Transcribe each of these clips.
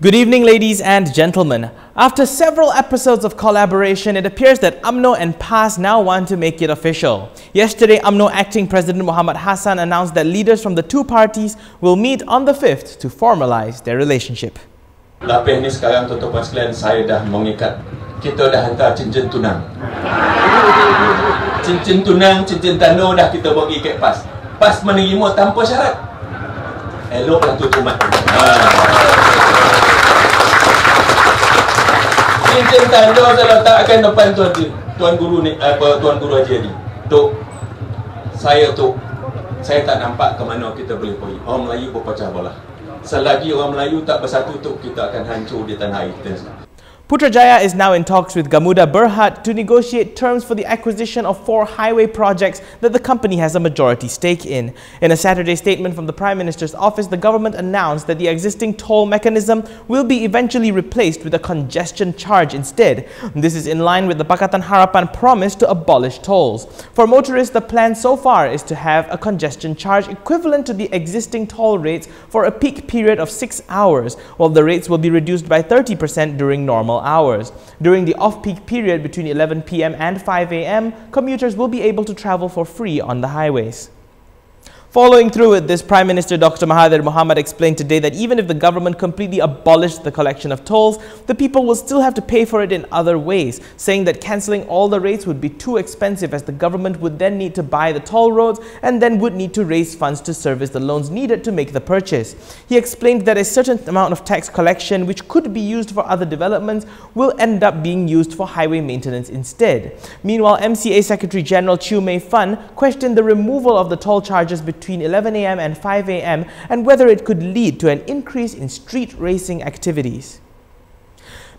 Good evening, ladies and gentlemen. After several episodes of collaboration, it appears that Umno and PAS now want to make it official. Yesterday, Umno Acting President Mohamad Hasan announced that leaders from the two parties will meet on the 5th to formalize their relationship. Lapis ni sekarang tuan-tuan sekalian, saya dah mengikat. Kita dah hantar cincin tunang. Cincin tunang, cincin tanda dah kita bagi kat PAS. PAS menerima tanpa syarat. Eloklah tuan-tuan. Cincin tanda saya letakkan depan tuan guru ni, tuan guru haji ni. Tok, saya tak nampak ke mana kita boleh pergi. Orang Melayu berpecah belah. Selagi orang Melayu tak bersatu, Tok, kita akan hancur di tanah air kita. Putrajaya is now in talks with Gamuda Berhad to negotiate terms for the acquisition of 4 highway projects that the company has a majority stake in. In a Saturday statement from the Prime Minister's office, the government announced that the existing toll mechanism will be eventually replaced with a congestion charge instead. This is in line with the Pakatan Harapan promise to abolish tolls. For motorists, the plan so far is to have a congestion charge equivalent to the existing toll rates for a peak period of 6 hours, while the rates will be reduced by 30% during normal hours. During the off-peak period between 11 p.m. and 5 a.m., commuters will be able to travel for free on the highways. Following through with this, Prime Minister Dr. Mahathir Mohamad explained today that even if the government completely abolished the collection of tolls, the people will still have to pay for it in other ways, saying that cancelling all the rates would be too expensive as the government would then need to buy the toll roads and then would need to raise funds to service the loans needed to make the purchase. He explained that a certain amount of tax collection, which could be used for other developments, will end up being used for highway maintenance instead. Meanwhile, MCA Secretary General Chew Mei Fan questioned the removal of the toll charges between 11 a.m. and 5 a.m. and whether it could lead to an increase in street racing activities.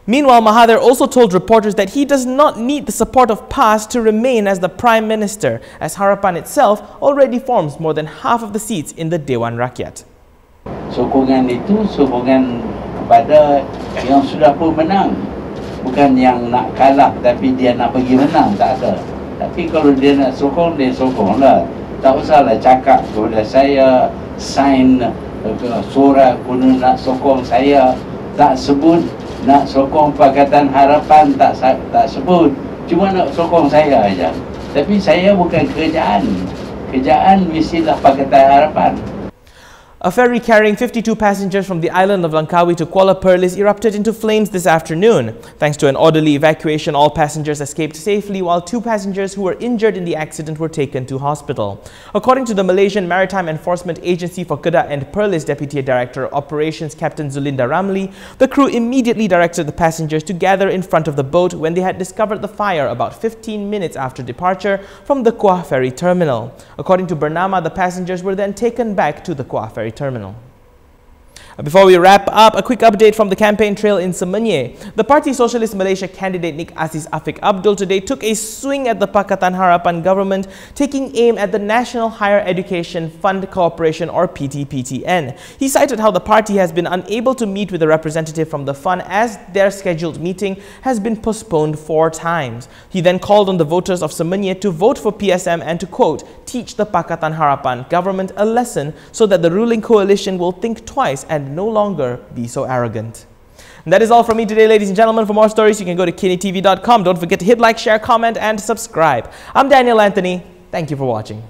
Meanwhile, Mahathir also told reporters that he does not need the support of PAS to remain as the Prime Minister, as Harapan itself already forms more than half of the seats in the Dewan Rakyat. Sokongan itu sokongan kepada yang sudah pun menang, bukan yang nak kalah tapi dia nak pergi menang, tak ada. Tapi kalau dia nak sokong, dia sokonglah. Tak usahlah cakap kepada saya, sign surat kuno nak sokong saya, tak sebut nak sokong Pakatan Harapan, tak sebut, cuma nak sokong saya aja. Tapi saya bukan kerjaan mestilah Pakatan Harapan. A ferry carrying 52 passengers from the island of Langkawi to Kuala Perlis erupted into flames this afternoon. Thanks to an orderly evacuation, all passengers escaped safely, while 2 passengers who were injured in the accident were taken to hospital. According to the Malaysian Maritime Enforcement Agency for Kedah and Perlis Deputy Director of Operations Captain Zulinda Ramli, the crew immediately directed the passengers to gather in front of the boat when they had discovered the fire about 15 minutes after departure from the Kuah Ferry Terminal. According to Bernama, the passengers were then taken back to the Kuah Ferry Terminal. Before we wrap up, a quick update from the campaign trail in Semenyih. The Parti Socialist Malaysia candidate Nik Aziz Afiq Abdul today took a swing at the Pakatan Harapan government, taking aim at the National Higher Education Fund Corporation, or PTPTN. He cited how the party has been unable to meet with a representative from the fund as their scheduled meeting has been postponed 4 times. He then called on the voters of Semenyih to vote for PSM and to, quote, teach the Pakatan Harapan government a lesson so that the ruling coalition will think twice and no longer be so arrogant. And that is all from me today, ladies and gentlemen. For more stories, you can go to KiniTV.com. Don't forget to hit like, share, comment, and subscribe. I'm Daniel Anthony. Thank you for watching.